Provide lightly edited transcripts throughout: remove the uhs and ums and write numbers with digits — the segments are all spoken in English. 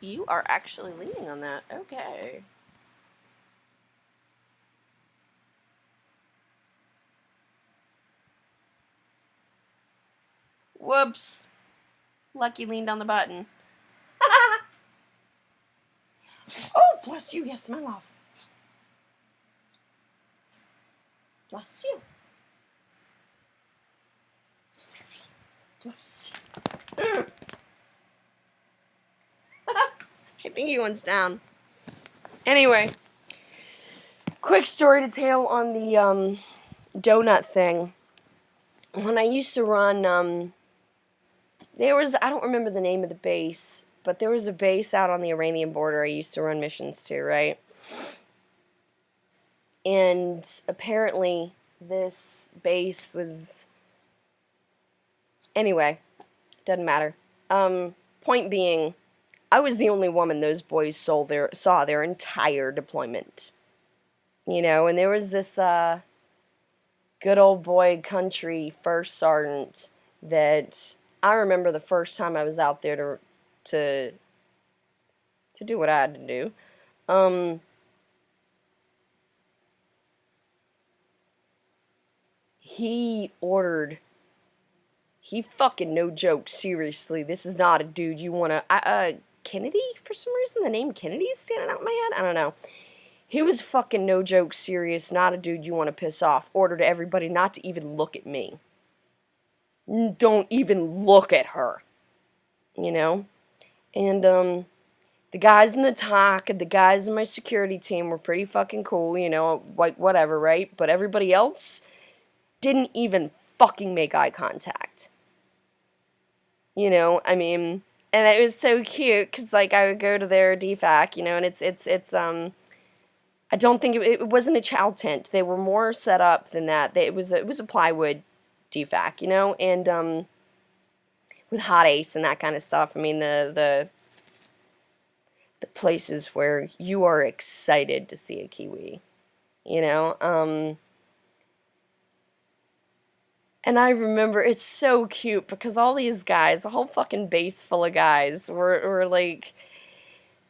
You are actually leaning on that. Okay. Whoops. Lucky leaned on the button. Oh, bless you. Yes, my love. Bless you. Bless you. I think he wants down. Anyway, quick story to tell on the donut thing. When I used to run, I don't remember the name of the base, but there was a base out on the Iranian border I used to run missions to, right? And apparently this base was, anyway, doesn't matter. Point being, I was the only woman those boys saw their entire deployment. You know, and there was this good old boy country first sergeant that I remember the first time I was out there to do what I had to do. He ordered. He fucking, no joke, seriously. This is not a dude you wanna. Kennedy? For some reason, the name Kennedy is standing out in my head. I don't know. He was fucking, no joke, serious. Not a dude you want to piss off. Ordered everybody not to even look at me. Don't even look at her. You know? And, the guys in the TOC and the guys in my security team were pretty fucking cool, you know, like, whatever, right? But everybody else didn't even fucking make eye contact. You know, I mean, and it was so cute, because, like, I would go to their DFAC, you know, and it's I don't think it wasn't a chow tent. They were more set up than that. It was a plywood DFAC, you know, and with hot ace and that kind of stuff. I mean, the places where you are excited to see a Kiwi, you know. And I remember it's so cute because all these guys, the whole fucking base full of guys, were like,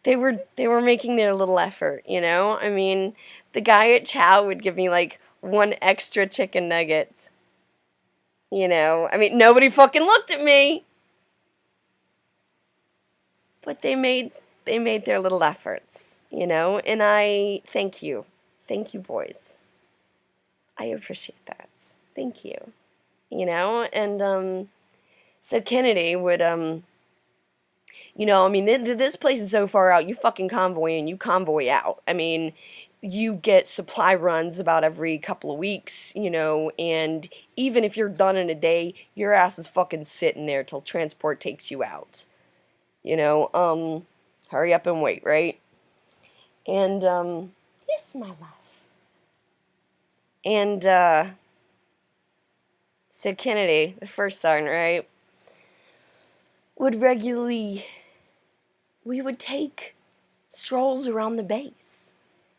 they were making their little effort, you know. I mean, the guy at Chow would give me like one extra chicken nugget. You know, I mean, nobody fucking looked at me, but they made their little efforts, you know, and I thank you, boys. I appreciate that. Thank you, you know, and so Kennedy would you know, I mean, this place is so far out. You fucking convoy in, you convoy out. I mean, you get supply runs about every couple of weeks, you know, and even if you're done in a day, your ass is fucking sitting there till transport takes you out. You know, hurry up and wait, right? And, yes, my love. And, so Kennedy, the first sergeant, right, would regularly, we would take strolls around the base.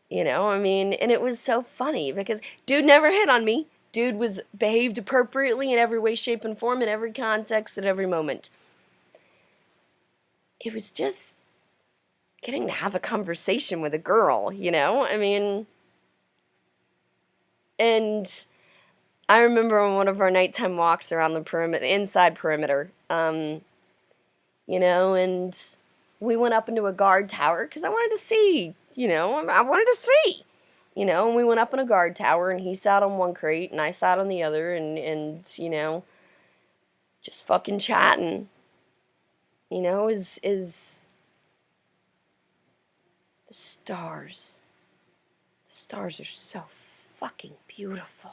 You know, I mean, and it was so funny because dude never hit on me. Dude was behaved appropriately in every way, shape, and form, in every context, at every moment. It was just getting to have a conversation with a girl, you know? I mean, and I remember on one of our nighttime walks around the perimeter, inside perimeter, you know, and we went up into a guard tower because I wanted to see, you know, I wanted to see, you know, and we went up in a guard tower and he sat on one crate and I sat on the other and you know, just fucking chatting, you know, is the stars. The stars are so fucking beautiful.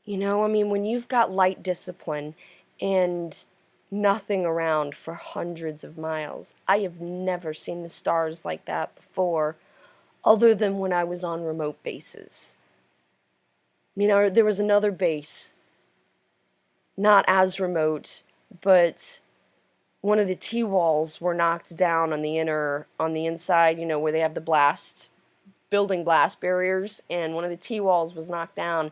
You know, I mean, when you've got light discipline and nothing around for hundreds of miles, I have never seen the stars like that before, other than when I was on remote bases. You know, there was another base, not as remote, but one of the T-walls were knocked down on the inside, you know, where they have the building blast barriers, and one of the T-walls was knocked down.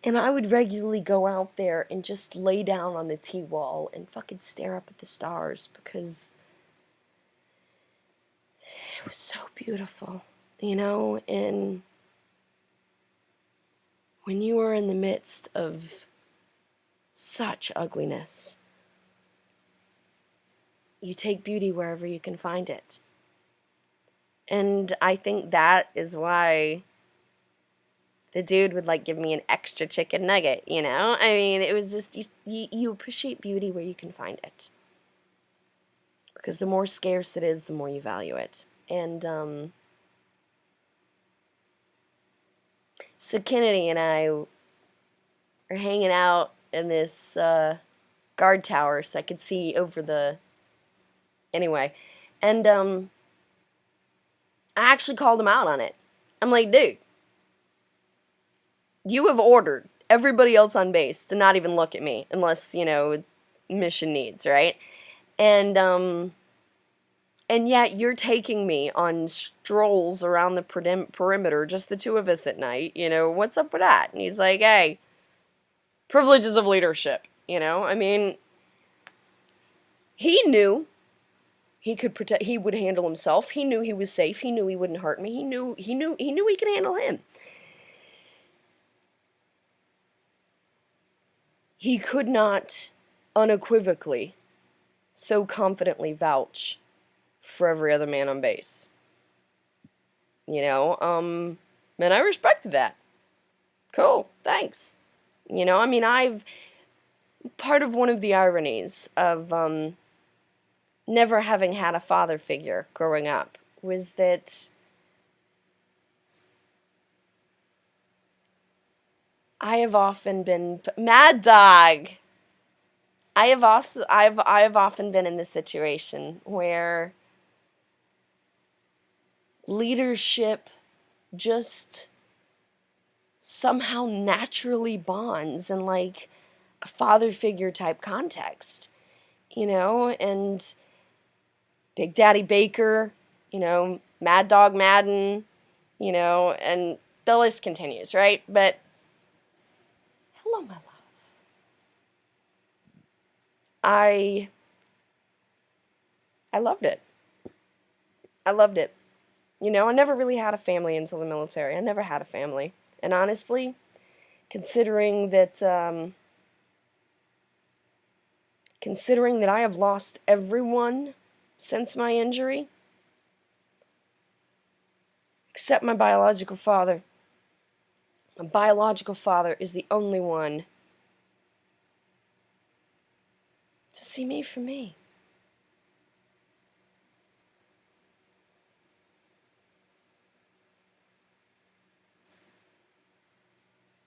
And I would regularly go out there and just lay down on the T-wall and fucking stare up at the stars because it was so beautiful, you know, and when you are in the midst of such ugliness, you take beauty wherever you can find it. And I think that is why the dude would like give me an extra chicken nugget, you know? I mean, it was just, you appreciate beauty where you can find it. Because the more scarce it is, the more you value it. And so Kennedy and I are hanging out in this guard tower so I could see over the... Anyway. And I actually called him out on it. I'm like, dude, you have ordered everybody else on base to not even look at me unless, you know, mission needs, right? And yet you're taking me on strolls around the perimeter, just the two of us at night, you know, what's up with that? And he's like, hey, privileges of leadership, you know? I mean, he knew he could protect, he would handle himself. He knew he was safe. He knew he wouldn't hurt me. He knew he could handle him. He could not unequivocally so confidently vouch for every other man on base. You know, and I respected that. Cool, thanks. You know, I mean, part of one of the ironies of never having had a father figure growing up was that I have often been Mad Dog. I've often been in this situation where leadership just somehow naturally bonds in like a father figure type context, you know, and Big Daddy Baker, you know, Mad Dog Madden, you know, and the list continues, right? But hello, my love. I loved it. I loved it. You know, I never really had a family until the military. I never had a family. And honestly, considering that I have lost everyone since my injury, except my biological father. My biological father is the only one to see me for me.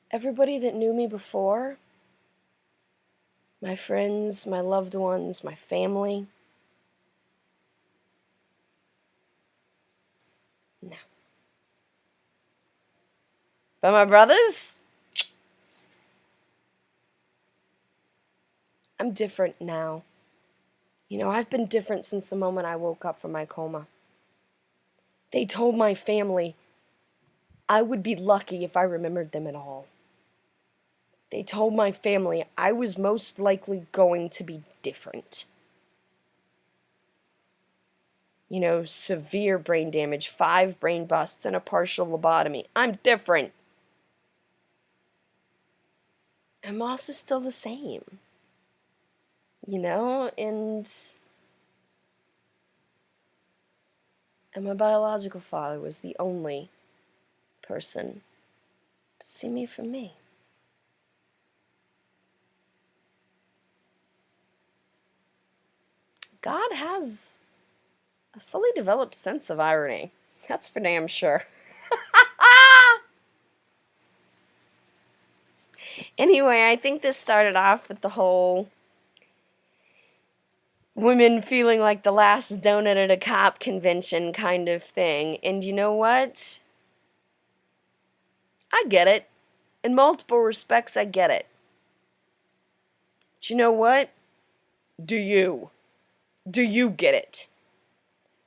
Everybody that knew me before, my friends, my loved ones, my family, no. But my brothers, I'm different now. You know, I've been different since the moment I woke up from my coma. They told my family I would be lucky if I remembered them at all. They told my family I was most likely going to be different. You know, severe brain damage, 5 brain busts, and a partial lobotomy. I'm different. And Moss is still the same. You know, and my biological father was the only person to see me for me. God has a fully developed sense of irony. That's for damn sure. Anyway, I think this started off with the whole women feeling like the last donut at a cop convention kind of thing. And you know what? I get it. In multiple respects, I get it. But you know what? Do you? Do you get it?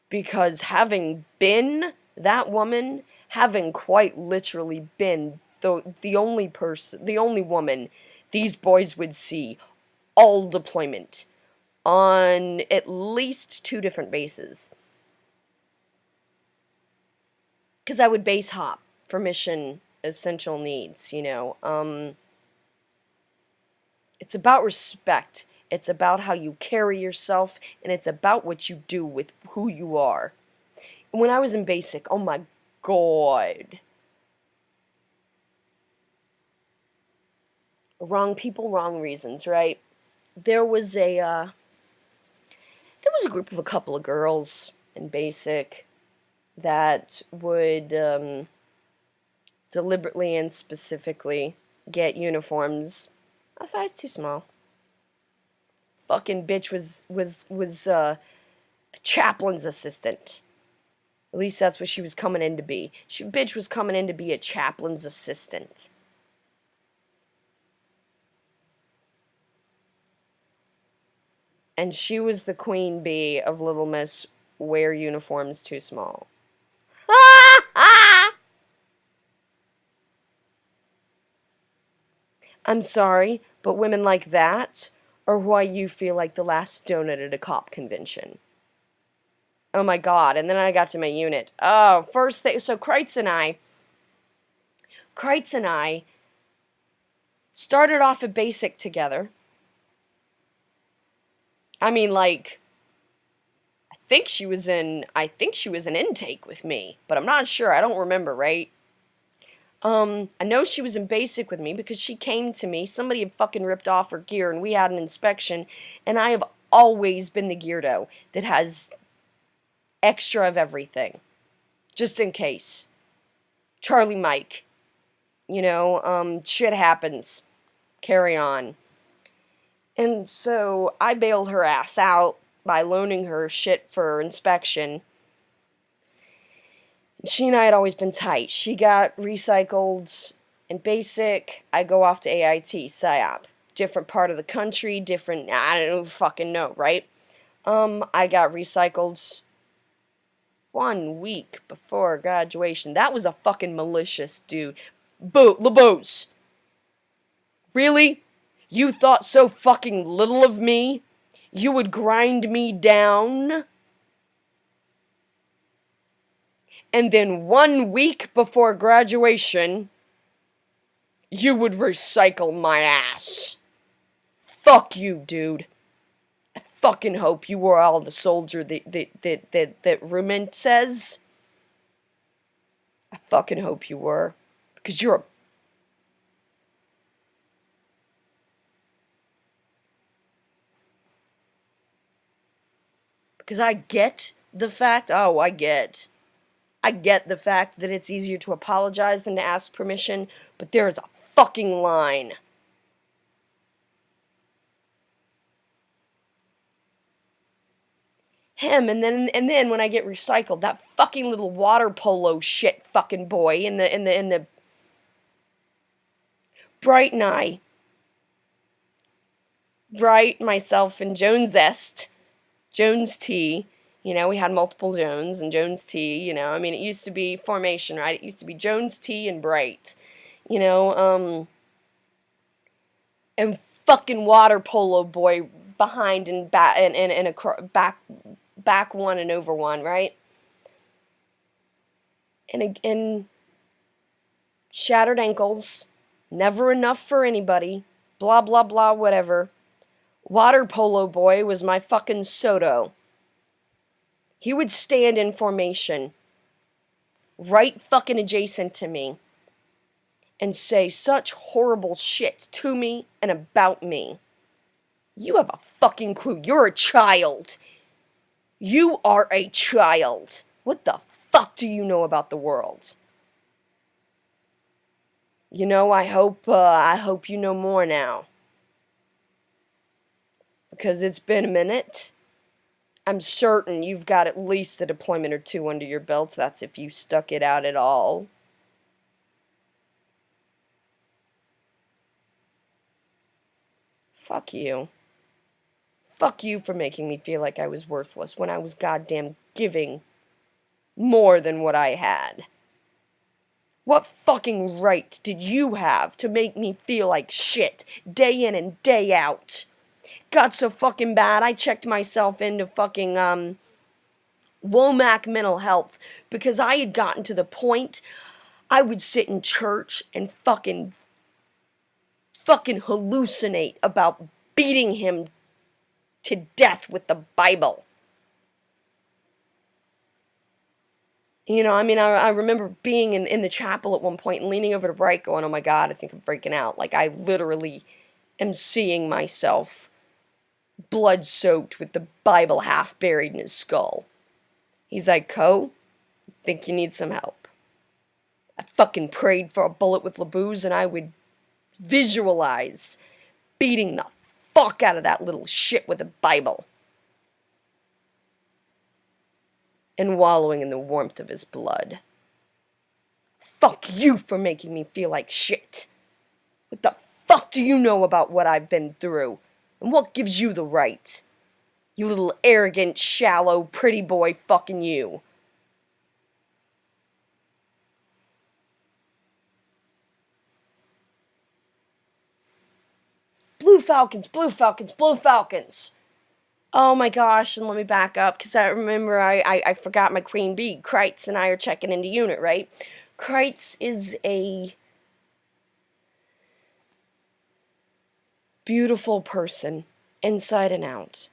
Because having been that woman, having quite literally been the only person, the only woman these boys would see all deployment on at least 2 different bases. Because I would base hop for mission essential needs, you know. It's about respect. It's about how you carry yourself, and it's about what you do with who you are. When I was in basic, oh my god. Wrong people, wrong reasons, right? There was a group of a couple of girls in basic that would deliberately and specifically get uniforms a size too small. Fucking bitch was a chaplain's assistant. At least that's what she was coming in to be. Bitch was coming in to be a chaplain's assistant. And she was the queen bee of Little Miss wear uniforms too small. I'm sorry, but women like that are why you feel like the last donut at a cop convention. Oh my god, and then I got to my unit. Oh, first thing, so Kreitz and I started off at basic together. I mean, like, I think she was in intake with me, but I'm not sure. I don't remember, right? I know she was in basic with me because she came to me. Somebody had fucking ripped off her gear and we had an inspection, and I have always been the geardo that has extra of everything. Just in case. Charlie Mike. You know, shit happens. Carry on. And so I bailed her ass out by loaning her shit for inspection. She and I had always been tight. She got recycled in basic. I go off to AIT, PSYOP. Different part of the country, different, I don't fucking know, right? I got recycled 1 week before graduation. That was a fucking malicious dude. LeBose. Really? You thought so fucking little of me? You would grind me down? And then 1 week before graduation, you would recycle my ass. Fuck you, dude. I fucking hope you were all the soldier that Rument says. I fucking hope you were. Because you're a... Because I get the fact... Oh, I get the fact that it's easier to apologize than to ask permission, but there is a fucking line. Him, and then when I get recycled, that fucking little water polo shit fucking boy in the Bright and I. Bright, myself, and Jones T. You know, we had multiple Jones and Jones T, you know. I mean, it used to be formation, right? It used to be Jones T and Bright. You know, and fucking water polo boy behind and back and a back one and over one, right? And shattered ankles, never enough for anybody, blah blah blah, whatever. Water polo boy was my fucking Soto. He would stand in formation, right fucking adjacent to me, and say such horrible shit to me and about me. You have a fucking clue. You're a child. You are a child. What the fuck do you know about the world? You know, I hope you know more now. Because it's been a minute. I'm certain you've got at least a deployment or 2 under your belts. That's if you stuck it out at all. Fuck you. Fuck you for making me feel like I was worthless when I was goddamn giving more than what I had. What fucking right did you have to make me feel like shit day in and day out? Got so fucking bad, I checked myself into fucking, Womack mental health, because I had gotten to the point I would sit in church and fucking hallucinate about beating him to death with the Bible. You know, I mean, I remember being in the chapel at one point and leaning over to Bright going, oh my God, I think I'm freaking out. Like, I literally am seeing myself blood-soaked with the Bible half buried in his skull. He's like, Co, I think you need some help. I fucking prayed for a bullet with LeBooze, and I would visualize beating the fuck out of that little shit with a Bible. And wallowing in the warmth of his blood. Fuck you for making me feel like shit. What the fuck do you know about what I've been through? And what gives you the right? You little arrogant, shallow, pretty boy fucking you. Blue Falcons, Blue Falcons, Blue Falcons. Oh my gosh, and let me back up, because I remember I forgot my queen bee. Kreitz and I are checking into unit, right? Kreitz is a beautiful person, inside and out.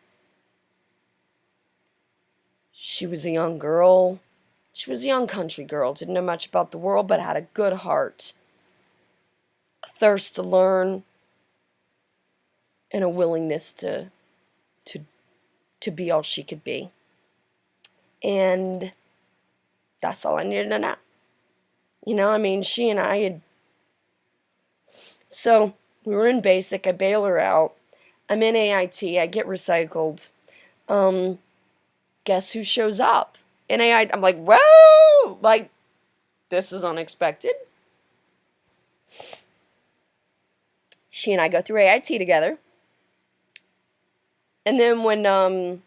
She was a young girl. She was a young country girl, didn't know much about the world, but had a good heart. A thirst to learn, and a willingness to be all she could be. And that's all I needed to know. You know, I mean, she and I had... So, we were in basic, I bail her out. I'm in AIT, I get recycled. Guess who shows up? In AIT, I'm like, whoa! Like, this is unexpected. She and I go through AIT together. And then when, I don't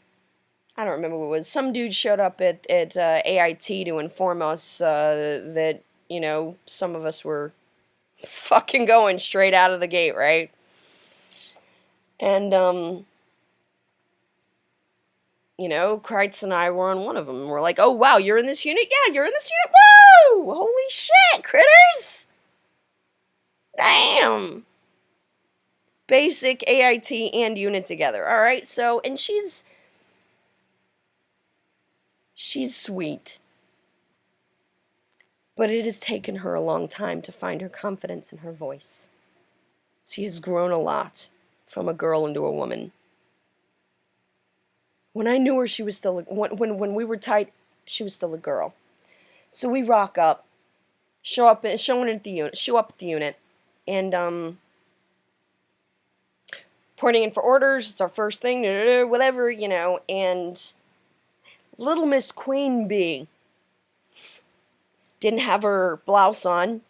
remember what it was, some dude showed up at AIT to inform us that, you know, some of us were fucking going straight out of the gate, right? And, you know, Kreitz and I were on one of them. We're like, oh, wow, you're in this unit? Yeah, you're in this unit? Woo! Holy shit, critters! Damn! Basic, AIT, and unit together. All right, so, and she's sweet. But it has taken her a long time to find her confidence in her voice. She has grown a lot from a girl into a woman. When I knew her, she was still, when we were tight, she was still a girl. So we rock up, show up at the unit, and, pointing in for orders, it's our first thing, whatever, you know, and little Miss Queen Bee didn't have her blouse on,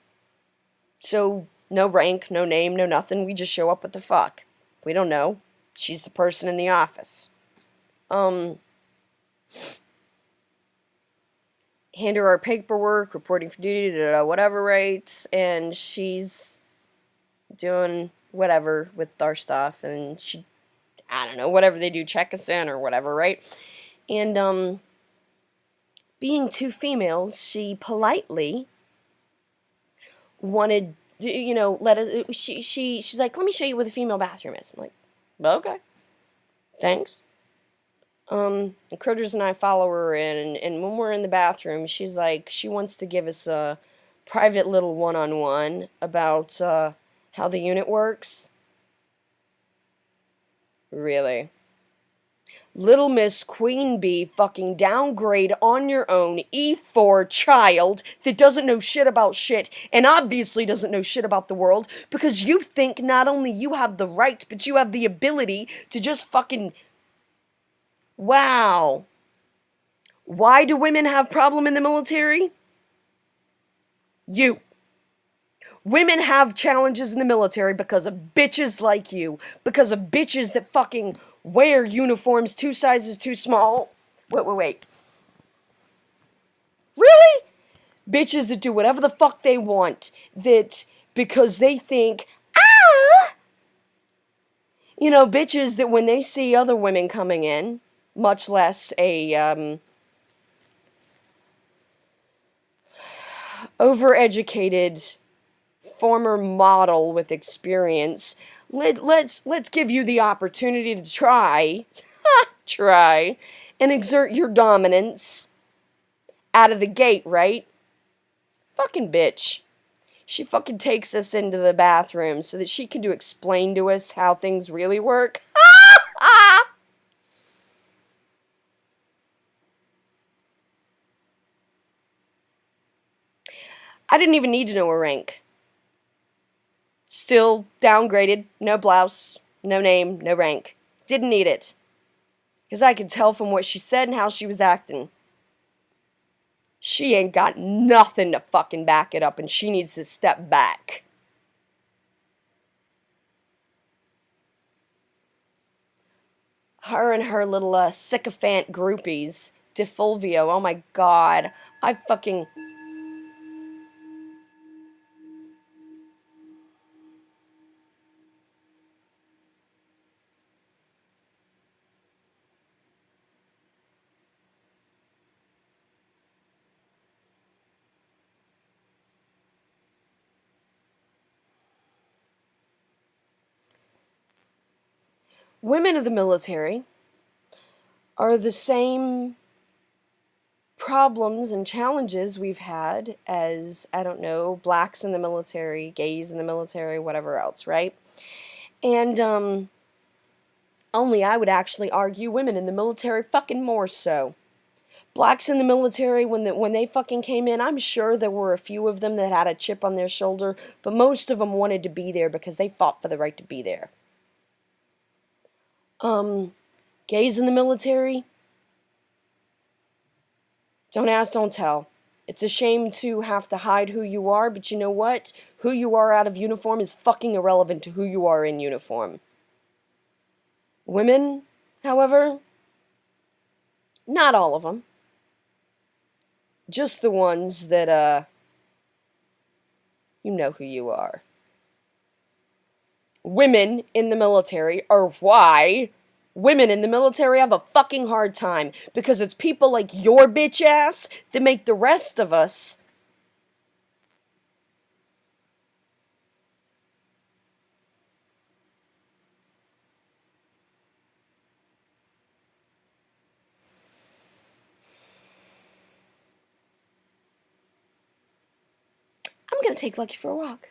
so no rank, no name, no nothing, we just show up with the fuck. We don't know. She's the person in the office. Hand her our paperwork, reporting for duty, whatever, right, and she's doing whatever with our stuff, and she, I don't know, whatever they do, check us in or whatever, right? And, being two females, she politely wanted, you know, let us, she's like, let me show you where the female bathroom is. I'm like, okay, thanks. And Critters and I follow her in, and when we're in the bathroom, she's like, she wants to give us a private little one-on-one about, how the unit works. Really? Little Miss Queen Bee fucking downgrade on your own E4 child that doesn't know shit about shit and obviously doesn't know shit about the world because you think not only you have the right, but you have the ability to just fucking... Wow. Why do women have problem in the military? You. Women have challenges in the military because of bitches like you. Because of bitches that fucking wear uniforms 2 sizes too small. Wait. Really? Bitches that do whatever the fuck they want. That, because they think, you know, bitches that when they see other women coming in, much less a overeducated former model with experience. Let's give you the opportunity to try and exert your dominance out of the gate, right? Fucking bitch. She fucking takes us into the bathroom so that she can explain to us how things really work. I didn't even need to know her rank. Still downgraded, no blouse, no name, no rank. Didn't need it. Because I could tell from what she said and how she was acting. She ain't got nothing to fucking back it up, and she needs to step back. Her and her little sycophant groupies. DeFulvio, oh my god. I fucking... Women of the military are the same problems and challenges we've had as, I don't know, blacks in the military, gays in the military, whatever else, right? And, only I would actually argue women in the military fucking more so. Blacks in the military, when they fucking came in, I'm sure there were a few of them that had a chip on their shoulder, but most of them wanted to be there because they fought for the right to be there. Gays in the military, don't ask, don't tell. It's a shame to have to hide who you are, but you know what? Who you are out of uniform is fucking irrelevant to who you are in uniform. Women, however, not all of them. Just the ones that, you know who you are. Women in the military are why women in the military have a fucking hard time. Because it's people like your bitch ass that make the rest of us I'm gonna take Lucky for a walk.